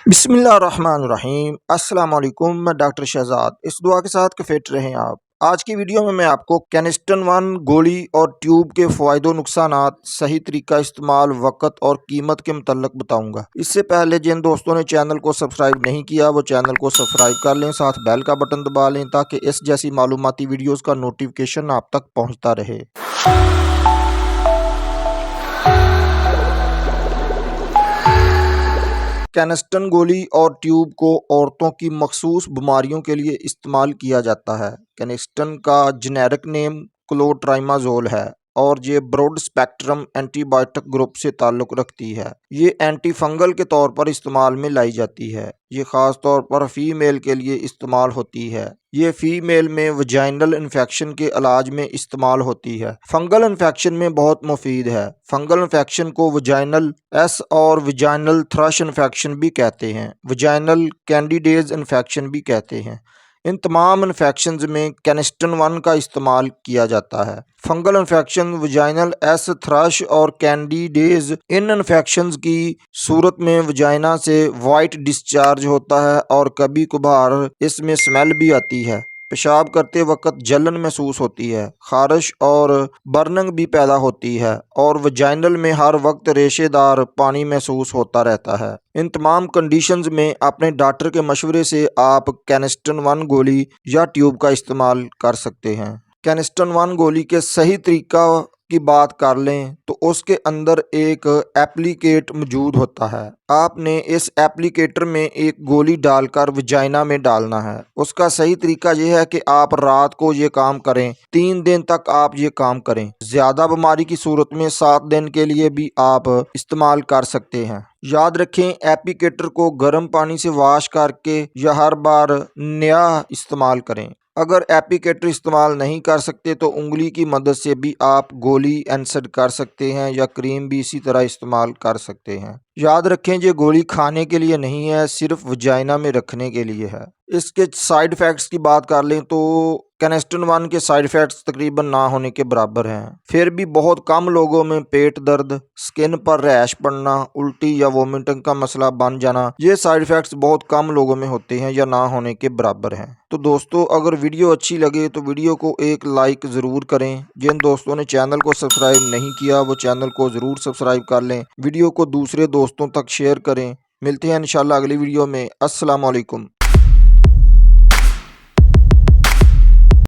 बिस्मिल्लाहिर्रहमानिर्रहीम। अस्सलाम वालेकुम। मैं डॉक्टर शहजाद, इस दुआ के साथ कि फिट रहें आप। आज की वीडियो में मैं आपको कैनिस्टन वन गोली और ट्यूब के फ़ायदे नुकसानात, सही तरीका इस्तेमाल, वक़्त और कीमत के मुतल्लिक़ बताऊंगा। इससे पहले जिन दोस्तों ने चैनल को सब्सक्राइब नहीं किया वो चैनल को सब्सक्राइब कर लें, साथ बेल का बटन दबा लें ताकि इस जैसी मालूमाती वीडियोज़ का नोटिफिकेशन आप तक पहुँचता रहे। कैनिस्टन गोली और ट्यूब को औरतों की मखसूस बीमारियों के लिए इस्तेमाल किया जाता है। कैनिस्टन का जेनेरिक नेम क्लोट्राइमाजोल है और ये ब्रॉड स्पेक्ट्रम एंटीबायोटिक ग्रुप से ताल्लुक़ रखती है। ये एंटी फंगल के तौर पर इस्तेमाल में लाई जाती है। ये ख़ास तौर पर फ़ीमेल के लिए इस्तेमाल होती है। ये फ़ीमेल में वजाइनल इन्फेक्शन के इलाज में इस्तेमाल होती है। फंगल इन्फेक्शन में बहुत मुफीद है। फंगल इन्फेक्शन को वजाइनल एस और वजाइनल थ्रश इन्फेक्शन भी कहते हैं। वजाइनल कैंडिडेज इन्फेक्शन भी कहते हैं। इन तमाम इन्फेक्शंस में कैनिस्टन वन का इस्तेमाल किया जाता है। Fungal infection, vaginal S thrust और कैंडिडेज, इन इन्फेक्शंस की सूरत में वजाइना से वाइट डिस्चार्ज होता है और कभी कभार इसमें स्मेल भी आती है। पेशाब करते वक्त जलन महसूस होती है, खारिश और बर्निंग भी पैदा होती है और वजाइनल में हर वक्त रेशेदार पानी महसूस होता रहता है। इन तमाम कंडीशंस में अपने डॉक्टर के मशवरे से आप कैनिस्टन वन गोली या ट्यूब का इस्तेमाल कर सकते हैं। कैनिस्टन वन गोली के सही तरीका की बात कर लें तो उसके अंदर एक एप्लीकेट मौजूद होता है। आपने इस एप्लीकेटर में एक गोली डालकर वजाइना में डालना है। उसका सही तरीका यह है कि आप रात को ये काम करें, 3 दिन तक आप ये काम करें। ज़्यादा बीमारी की सूरत में 7 दिन के लिए भी आप इस्तेमाल कर सकते हैं। याद रखें, एप्लीकेटर को गर्म पानी से वॉश करके या हर बार नया इस्तेमाल करें। अगर एप्लीकेटर इस्तेमाल नहीं कर सकते तो उंगली की मदद से भी आप गोली इंसर्ट कर सकते हैं या क्रीम भी इसी तरह इस्तेमाल कर सकते हैं। याद रखें, ये गोली खाने के लिए नहीं है, सिर्फ वजाइना में रखने के लिए है। इसके साइड इफ़ेक्ट्स की बात कर लें तो कैनिस्टन वन के साइड इफ़ेक्ट्स तकरीबन ना होने के बराबर हैं। फिर भी बहुत कम लोगों में पेट दर्द, स्किन पर रैश पड़ना, उल्टी या वोमिटिंग का मसला बन जाना, ये साइड इफ़ेक्ट्स बहुत कम लोगों में होते हैं या ना होने के बराबर हैं। तो दोस्तों, अगर वीडियो अच्छी लगे तो वीडियो को एक लाइक ज़रूर करें। जिन दोस्तों ने चैनल को सब्सक्राइब नहीं किया वो चैनल को ज़रूर सब्सक्राइब कर लें। वीडियो को दूसरे दोस्तों तक शेयर करें। मिलते हैं इंशाल्लाह अगली वीडियो में। अस्सलाम वालेकुम।